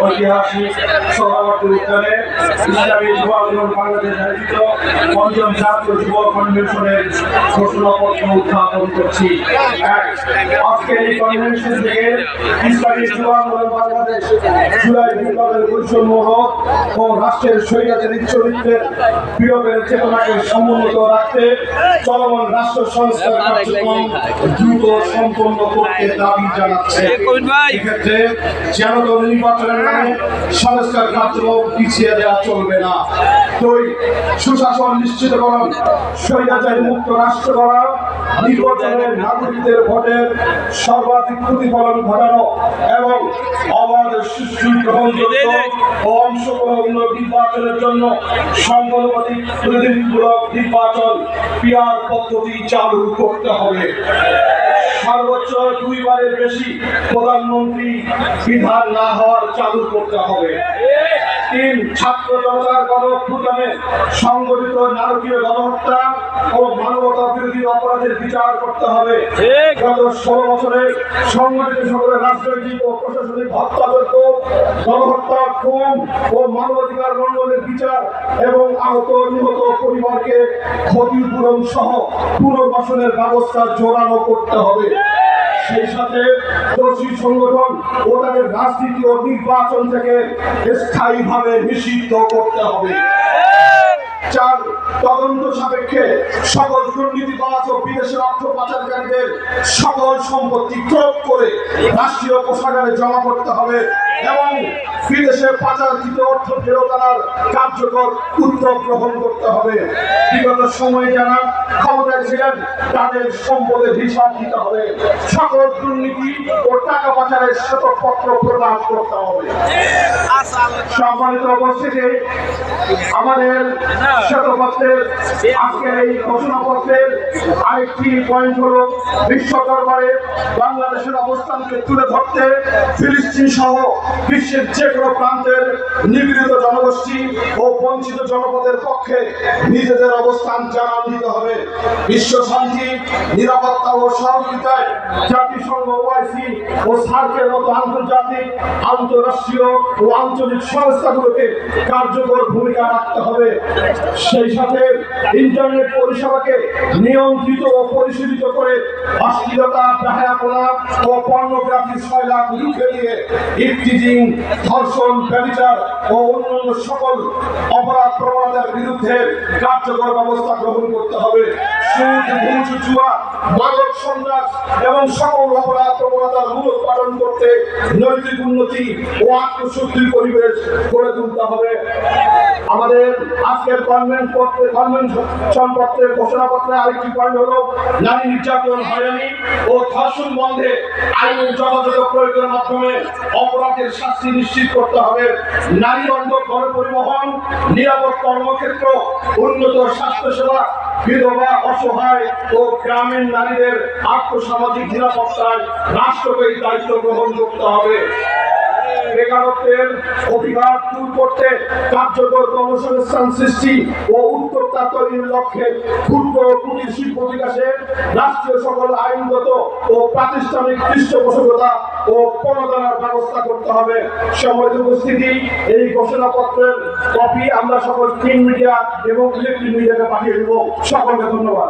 ঐতিহাসিক সভাপতি উদ্যানে ইসলামী যুব আন্দোলন বাংলাদেশ আয়োজিত পঞ্চম জাতীয় যুব কনভেনশনের ঘোষণাপত্র উত্থাপন করছি। আজকের এই কনভেনশন থেকে ইসলামী যুব আন্দোলন বাংলাদেশ জুলাই বিপ্লবের বৈষম্য রোধ ও রাষ্ট্রের স্বৈরাচারী চরিত্রের বিরোধের চেতনাকে সমুন্নত রাখতে চলমান রাষ্ট্র সংস্কার কার্যক্রম দ্রুত সম্পন্ন করতে দাবি জানাচ্ছে। এক্ষেত্রে যেন নির্বাচনের নামে সংস্কার কার্যক্রম পিছিয়ে দেওয়া চলবে না। দুই, সুশাসন নিশ্চিতকরণ, স্বৈরাচারী মুক্ত রাষ্ট্র গড়া, নির্বাচনের নাগরিকদের ভোটের সর্বাধিক প্রতিফলন ঘটানো এবং অবাধ সুষ্ঠু গ্রহণযোগ্য ও অংশগ্রহণ নির্বাচনের জন্য সংখ্যানুপাতিক প্রতিনিধিমূলক নির্বাচন পিআর পদ্ধতি চালু করতে হবে। সর্বোচ্চ 2 বারের বেশি প্রধানমন্ত্রী বিধান না হওয়ার চালু করতে হবে। 3, ছাত্র জনতার গণঅভ্যুত্থানে সংগঠিত নারকীয় গণহত্যা ও মানবতা বিরোধী অপরাধের বিচার করতে হবে। গত 16 বছরে সংগঠিত সকল রাজনৈতিক ও প্রশাসনিক হত্যাযজ্ঞ, গণহত্যা, খুন ও মানবাধিকার লঙ্ঘনের বিচার এবং আহত নিহত পরিবারকে ক্ষতিপূরণ সহ পুনর্বাসনের ব্যবস্থা জোরালো করতে হবে। সেই সাথে দোষী সংগঠন ও তাদের রাজনীতি ও নির্বাচন থেকে স্থায়ীভাবে নিষিদ্ধ করতে হবে। 4, তদন্ত সাপেক্ষে সকল দুর্নীতিবাজ ও বিদেশের অর্থ পাচারকারীদের সকল সম্পত্তি ক্রয় করে রাষ্ট্রীয় কোষাগারে জমা করতে হবে এবং বিদেশে পাচারকৃত অর্থ ফেরত আনার কার্যকর উদ্যোগ গ্রহণ করতে হবে। বিগত সময়ে যারা ক্ষমতায় ছিলেন তাদের সম্পদের হিসাব দিতে হবে। সকল দুর্নীতি ও টাকা পাচারের শ্বেতপত্র প্রদান করতে হবে। সম্মানিত উপস্থিতি, আমাদের শ্বেতপত্রের আজকের এই ঘোষণাপত্রের আরেকটি পয়েন্ট হল বিশ্ব দরবারে বাংলাদেশের অবস্থানকে তুলে ধরতে ফিলিস্তিন সহ বিশ্বের যে কোনো প্রান্তের নিপীড়িত জনগোষ্ঠী ও বঞ্চিত জনপদের পক্ষে নিজেদের অবস্থান জানান দিতে হবে। বিশ্ব শান্তি, নিরাপত্তা ও সহযোগিতায় জাতিসংঘ, ওআইসি ও সার্কের মতো আন্তর্জাতিক, আন্তঃরাষ্ট্রীয় ও আঞ্চলিক সংস্থাগুলোকে কার্যকর ভূমিকা রাখতে হবে। সেই সাথে ইন্টারনেট পরিষেবাকে নিয়ন্ত্রিত ও পরিশীলিত করে অশ্লীলতা, বেহায়াপনা ও পর্নোগ্রাফি শৈলাপ রুখে দিয়ে ইফটিজিং, ধর্ষণ, ব্যভিচার ও অন্যান্য সকল অপরাধ প্রবণতার বিরুদ্ধে কার্যকর ব্যবস্থা গ্রহণ করতে হবে। সুদ, ঘুষ, জুয়া, মাদক, সন্ত্রাস এবং সকল অপরাধ প্রবণতার মূলোৎপাটন করতে নৈতিক উন্নতি ও আত্মশুদ্ধির পরিবেশ গড়ে তুলতে হবে। আমাদের আজকের কনভেনশন পত্রের ঘোষণাপত্রে আরেকটি পয়েন্ট হল নারী নির্যাতন, হয়রানি ও ধর্ষণ বন্ধে আইনের যথাযথ প্রয়োগের মাধ্যমে অপরাধের শাস্তি নিশ্চিত করতে হবে। নারী বান্ধব গণপরিবহন, নিরাপদ কর্মক্ষেত্র, উন্নত স্বাস্থ্যসেবা, বিধবা, অসহায় ও গ্রামীণ নারীদের আর্থসামাজিক নিরাপত্তায় রাষ্ট্রকে এই দায়িত্ব গ্রহণ করতে হবে। বেকারত্বের অভিঘাত দূর করতে কার্যকর কর্মসংস্থান সৃষ্টি ও উদ্যোক্তা তৈরির লক্ষ্যে ক্ষুদ্র ও কুটির শিল্প বিকাশে রাষ্ট্রীয় সকল আইনগত ও প্রাতিষ্ঠানিক পৃষ্ঠপোষকতা ও প্রণোদনার ব্যবস্থা করতে হবে। সম্মানিত উপস্থিতি, এই ঘোষণাপত্রের কপি আমরা সকল প্রিন্ট মিডিয়া এবং ইলেকট্রনিক মিডিয়াকে পাঠিয়ে দেব। সকলকে ধন্যবাদ।